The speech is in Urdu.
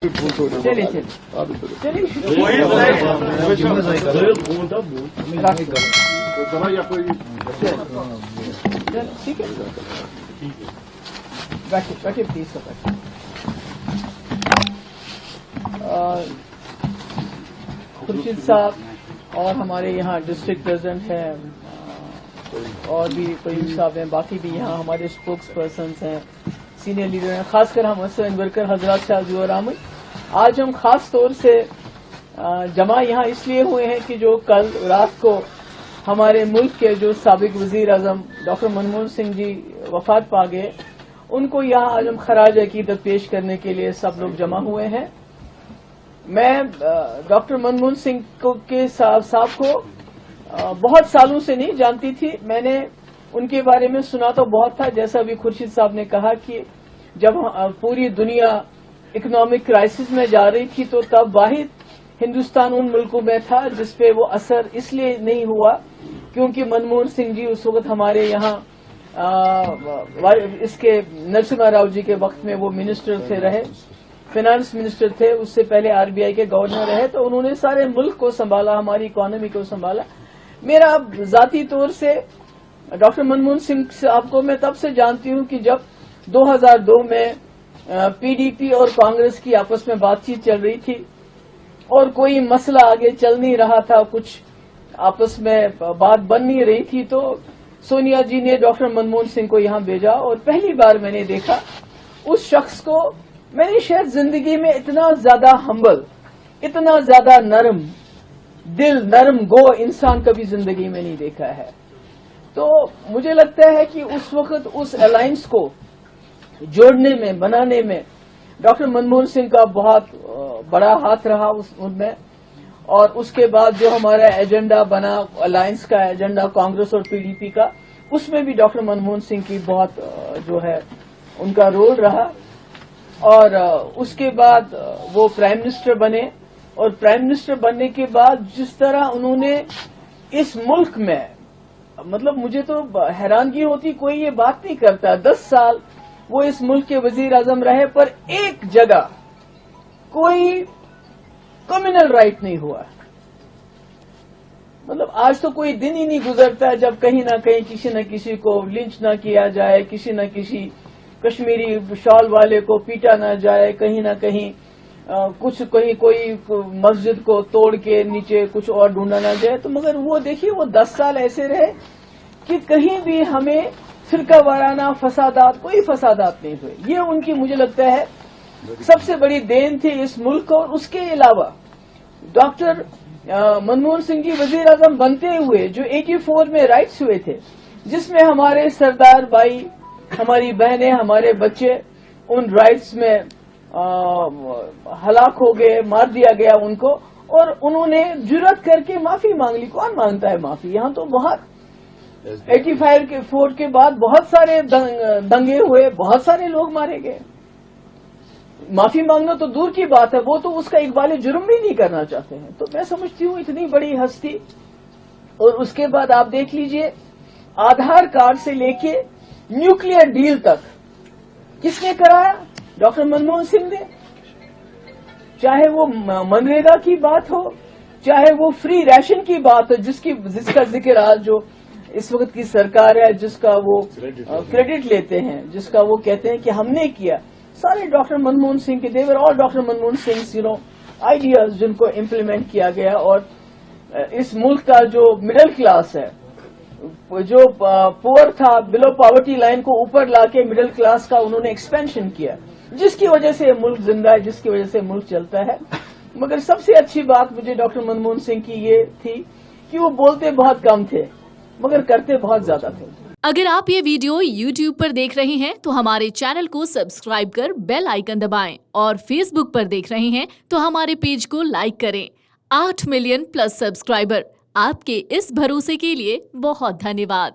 چلیے ٹھیک ہے بیٹھے پلیز سب بیٹھے. خورشید صاحب اور ہمارے یہاں ڈسٹرکٹ پریزیڈنٹ ہیں اور بھی قیوم صاحب ہیں, باقی بھی یہاں ہمارے اسپوکس پرسنس ہیں, سینئر لیڈر ہیں, خاص کر ہم اسد ورکر حضرات شاہ اور آمد. آج ہم خاص طور سے جمع یہاں اس لیے ہوئے ہیں کہ جو کل رات کو ہمارے ملک کے جو سابق وزیر اعظم ڈاکٹر منموہن سنگھ جی وفات پا گئے, ان کو یہاں آج ہم خراج عقیدت پیش کرنے کے لیے سب لوگ جمع ہوئے ہیں. میں ڈاکٹر منموہن سنگھ کے صاحب کو بہت سالوں سے نہیں جانتی تھی. میں نے ان کے بارے میں سنا تو بہت تھا, جیسا ابھی خورشید صاحب نے کہا کہ جب پوری دنیا اکنامک کرائسس میں جا رہی تھی تو تب واحد ہندوستان ان ملکوں میں تھا جس پہ وہ اثر اس لیے نہیں ہوا کیونکہ منموہن سنگھ جی اس وقت ہمارے یہاں اس کے نرسمہا راؤ جی کے وقت میں وہ منسٹر تھے, رہے فائنانس منسٹر تھے, اس سے پہلے RBI کے گورنر رہے, تو انہوں نے سارے ملک کو سنبھالا, ہماری اکانومی کو سنبھالا. میرا ذاتی طور سے ڈاکٹر منموہن سنگھ صاحب کو میں تب سے جانتی ہوں کہ جب 2002 میں PDP اور کانگریس کی آپس میں بات چیت چل رہی تھی اور کوئی مسئلہ آگے چل نہیں رہا تھا, کچھ آپس میں بات بن نہیں رہی تھی, تو سونیا جی نے ڈاکٹر منموہن سنگھ کو یہاں بھیجا اور پہلی بار میں نے دیکھا اس شخص کو. میں نے شاید زندگی میں اتنا زیادہ ہمبل, اتنا زیادہ نرم دل, نرم گو انسان کبھی زندگی میں نہیں دیکھا ہے. تو مجھے لگتا ہے کہ اس وقت اس الائنس کو جوڑنے میں, بنانے میں ڈاکٹر منموہن سنگھ کا بہت بڑا ہاتھ رہا ان میں. اور اس کے بعد جو ہمارا ایجنڈا بنا الائنس کا ایجنڈا کانگریس اور PDP کا, اس میں بھی ڈاکٹر منموہن سنگھ کی بہت جو ہے ان کا رول رہا. اور اس کے بعد وہ پرائم منسٹر بنے, اور پرائم منسٹر بننے کے بعد جس طرح انہوں نے اس ملک میں, مطلب مجھے تو حیرانگی ہوتی, کوئی یہ بات نہیں کرتا, 10 سال وہ اس ملک کے وزیر اعظم رہے پر ایک جگہ کوئی کمیونل رائٹ نہیں ہوا. مطلب آج تو کوئی دن ہی نہیں گزرتا جب کہیں نہ کہیں کسی نہ کسی کو لنچ نہ کیا جائے, کسی نہ کسی کشمیری شال والے کو پیٹا نہ جائے, کہیں نہ کہیں کچھ کہیں کوئی مسجد کو توڑ کے نیچے کچھ اور ڈھونڈا نہ جائے. تو مگر وہ دیکھیے وہ 10 سال ایسے رہے کہ کہیں بھی ہمیں فرقہ وارانہ فسادات, کوئی فسادات نہیں ہوئے. یہ ان کی مجھے لگتا ہے سب سے بڑی دین تھی اس ملک کو. اور اس کے علاوہ ڈاکٹر منموہن سنگھ جی وزیر اعظم بنتے ہوئے جو 84 میں رائٹس ہوئے تھے, جس میں ہمارے سردار بھائی, ہماری بہنیں, ہمارے بچے ان رائٹس میں ہلاک ہو گئے, مار دیا گیا ان کو, اور انہوں نے جرأت کر کے معافی مانگ لی. کون مانگتا ہے معافی؟ یہاں تو بہت 84 کے بعد بہت سارے دنگے ہوئے, بہت سارے لوگ مارے گئے. معافی مانگنا تو دور کی بات ہے, وہ تو اس کا اقبال جرم بھی نہیں کرنا چاہتے ہیں. تو میں سمجھتی ہوں اتنی بڑی ہستی. اور اس کے بعد آپ دیکھ لیجئے آدھار کارڈ سے لے کے نیوکلیر ڈیل تک کس نے کرایا؟ ڈاکٹر منموہن سنگھ نے. چاہے وہ منریگا کی بات ہو, چاہے وہ فری ریشن کی بات ہو, جس کا ذکر آج جو اس وقت کی سرکار ہے جس کا وہ کریڈٹ لیتے ہیں, جس کا وہ کہتے ہیں کہ ہم نے کیا, سارے ڈاکٹر منموہن سنگھ کے دیور اور ڈاکٹر منموہن سنگھ آئیڈیاز جن کو امپلیمنٹ کیا گیا. اور اس ملک کا جو مڈل کلاس ہے, جو پور تھا, بلو پاورٹی لائن کو اوپر لا کے مڈل کلاس کا انہوں نے ایکسپینشن کیا, جس کی وجہ سے ملک زندہ ہے, جس کی وجہ سے ملک چلتا ہے. مگر سب سے اچھی بات مجھے ڈاکٹر منموہن سنگھ کی یہ تھی کہ وہ بولتے بہت کم تھے مگر کرتے بہت زیادہ تھے. اگر آپ یہ ویڈیو YouTube پر دیکھ رہے ہیں تو ہمارے چینل کو سبسکرائب کر بیل آئیکن دبائیں, اور Facebook پر دیکھ رہے ہیں تو ہمارے پیج کو لائک کریں. 8 ملین پلس سبسکرائبر, آپ کے اس بھروسے کے لیے بہت دھنیہ واد.